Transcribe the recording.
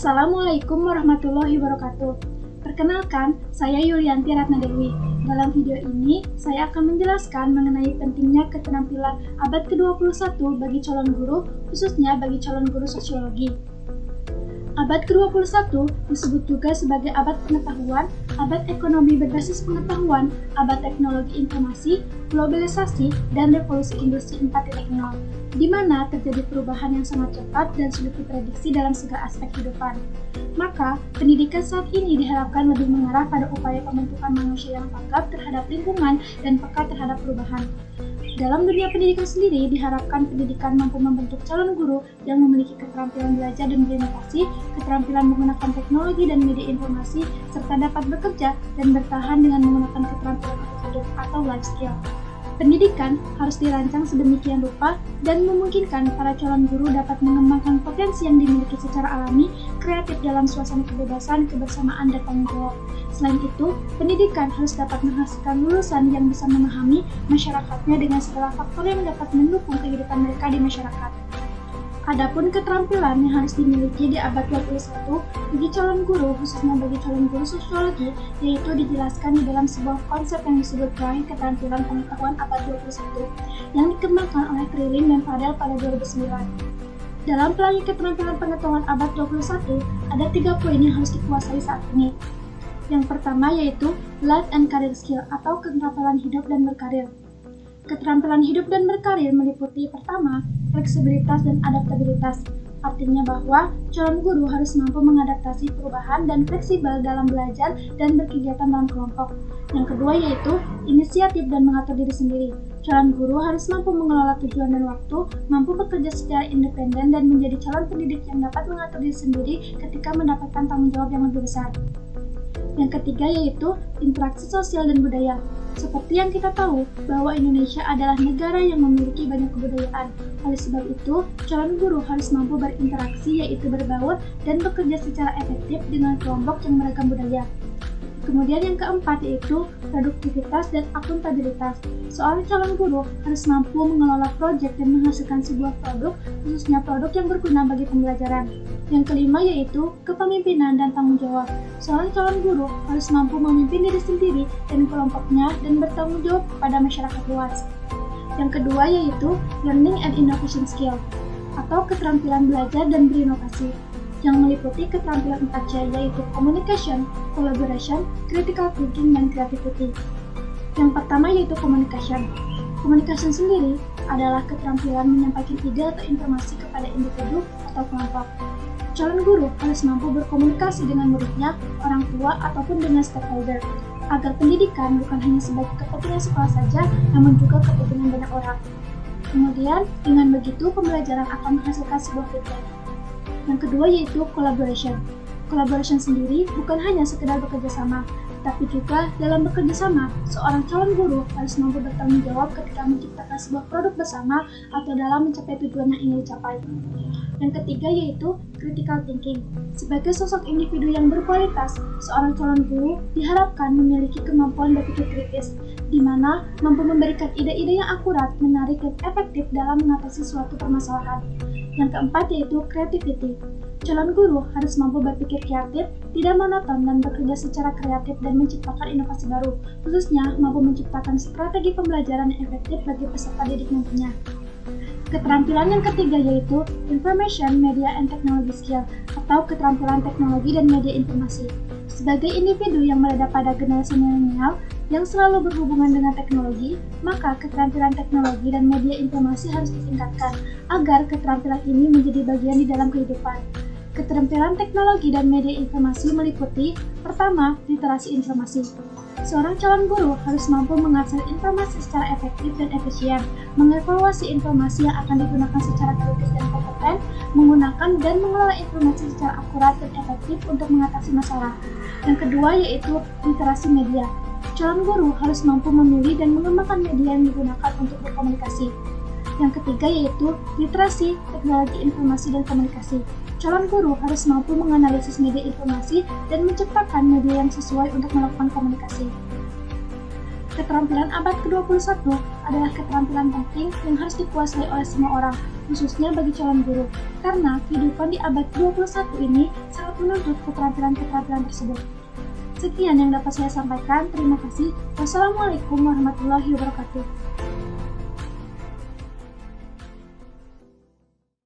Assalamualaikum warahmatullahi wabarakatuh. Perkenalkan, saya Yulianti Ratnadewi. Dalam video ini, saya akan menjelaskan mengenai pentingnya keterampilan abad ke-21 bagi calon guru, khususnya bagi calon guru sosiologi. Abad ke-21 disebut juga sebagai abad pengetahuan, abad ekonomi berbasis pengetahuan, abad teknologi informasi, globalisasi, dan revolusi industri 4.0, di mana terjadi perubahan yang sangat cepat dan sulit diprediksi dalam segala aspek kehidupan. Maka, pendidikan saat ini diharapkan lebih mengarah pada upaya pembentukan manusia yang tanggap terhadap lingkungan dan peka terhadap perubahan. Dalam dunia pendidikan sendiri, diharapkan pendidikan mampu membentuk calon guru yang memiliki keterampilan belajar dan berinovasi, keterampilan menggunakan teknologi dan media informasi, serta dapat bekerja dan bertahan dengan menggunakan keterampilan hidup atau life skill. Pendidikan harus dirancang sedemikian rupa dan memungkinkan para calon guru dapat mengembangkan potensi yang dimiliki secara alami, kreatif dalam suasana kebebasan, kebersamaan, dan tanggung jawab. Selain itu, pendidikan harus dapat menghasilkan lulusan yang bisa memahami masyarakatnya dengan segala faktor yang dapat mendukung kehidupan mereka di masyarakat. Adapun keterampilan yang harus dimiliki di abad 21 bagi calon guru, khususnya bagi calon guru sosiologi, yaitu dijelaskan di dalam sebuah konsep yang disebut Pelangi Keterampilan Pengetahuan Abad 21 yang dikembangkan oleh Trilling dan Fadel pada 2009. Dalam Pelangi Keterampilan Pengetahuan Abad 21, ada 3 poin yang harus dikuasai saat ini. Yang pertama yaitu Life and Career Skill atau keterampilan hidup dan berkarir. Keterampilan hidup dan berkarir meliputi pertama, fleksibilitas dan adaptabilitas. Artinya bahwa calon guru harus mampu mengadaptasi perubahan dan fleksibel dalam belajar dan berkegiatan dalam kelompok. Yang kedua yaitu inisiatif dan mengatur diri sendiri. Calon guru harus mampu mengelola tujuan dan waktu, mampu bekerja secara independen dan menjadi calon pendidik yang dapat mengatur diri sendiri ketika mendapatkan tanggung jawab yang lebih besar. Yang ketiga yaitu interaksi sosial dan budaya. Seperti yang kita tahu bahwa Indonesia adalah negara yang memiliki banyak kebudayaan. Oleh sebab itu, calon guru harus mampu berinteraksi yaitu berbaur dan bekerja secara efektif dengan kelompok yang beragam budaya. Kemudian yang keempat yaitu produktivitas dan akuntabilitas. Seorang calon guru harus mampu mengelola proyek dan menghasilkan sebuah produk, khususnya produk yang berguna bagi pembelajaran. Yang kelima yaitu kepemimpinan dan tanggung jawab. Seorang calon guru harus mampu memimpin diri sendiri dan kelompoknya dan bertanggung jawab kepada masyarakat luas. Yang kedua yaitu learning and innovation skill atau keterampilan belajar dan berinovasi, yang meliputi keterampilan 4C yaitu communication, collaboration, critical thinking, dan creativity. Yang pertama yaitu communication. Communication sendiri adalah keterampilan menyampaikan ide atau informasi kepada individu atau kelompok. Calon guru harus mampu berkomunikasi dengan muridnya, orang tua, ataupun dengan stakeholder, agar pendidikan bukan hanya sebagai kepentingan sekolah saja, namun juga kepentingan banyak orang. Kemudian, dengan begitu pembelajaran akan menghasilkan sebuah feedback. Yang kedua yaitu collaboration. Collaboration sendiri bukan hanya sekedar bekerja sama, tapi juga dalam bekerja sama, seorang calon guru harus mampu bertanggung jawab ketika menciptakan sebuah produk bersama atau dalam mencapai tujuan yang ingin dicapai. Yang ketiga yaitu critical thinking. Sebagai sosok individu yang berkualitas, seorang calon guru diharapkan memiliki kemampuan berpikir kritis, di mana mampu memberikan ide-ide yang akurat, menarik, dan efektif dalam mengatasi suatu permasalahan. Yang keempat yaitu creativity. Calon guru harus mampu berpikir kreatif, tidak monoton, dan bekerja secara kreatif dan menciptakan inovasi baru, khususnya mampu menciptakan strategi pembelajaran yang efektif bagi peserta didik nantinya. Keterampilan yang ketiga yaitu Information, Media, and Technology Skill atau keterampilan teknologi dan media informasi. Sebagai individu yang berada pada generasi milenial yang selalu berhubungan dengan teknologi, maka keterampilan teknologi dan media informasi harus ditingkatkan agar keterampilan ini menjadi bagian di dalam kehidupan. Keterampilan teknologi dan media informasi meliputi pertama, literasi informasi. Seorang calon guru harus mampu mengakses informasi secara efektif dan efisien, mengevaluasi informasi yang akan digunakan secara kritis dan kompeten, menggunakan dan mengelola informasi secara akurat dan efektif untuk mengatasi masalah. Yang kedua yaitu literasi media. Calon guru harus mampu memilih dan mengembangkan media yang digunakan untuk berkomunikasi. Yang ketiga yaitu literasi, teknologi informasi dan komunikasi. Calon guru harus mampu menganalisis media informasi dan menciptakan media yang sesuai untuk melakukan komunikasi. Keterampilan abad ke-21 adalah keterampilan penting yang harus dikuasai oleh semua orang, khususnya bagi calon guru, karena kehidupan di abad ke-21 ini sangat menuntut keterampilan-keterampilan tersebut. Sekian yang dapat saya sampaikan. Terima kasih. Wassalamualaikum warahmatullahi wabarakatuh.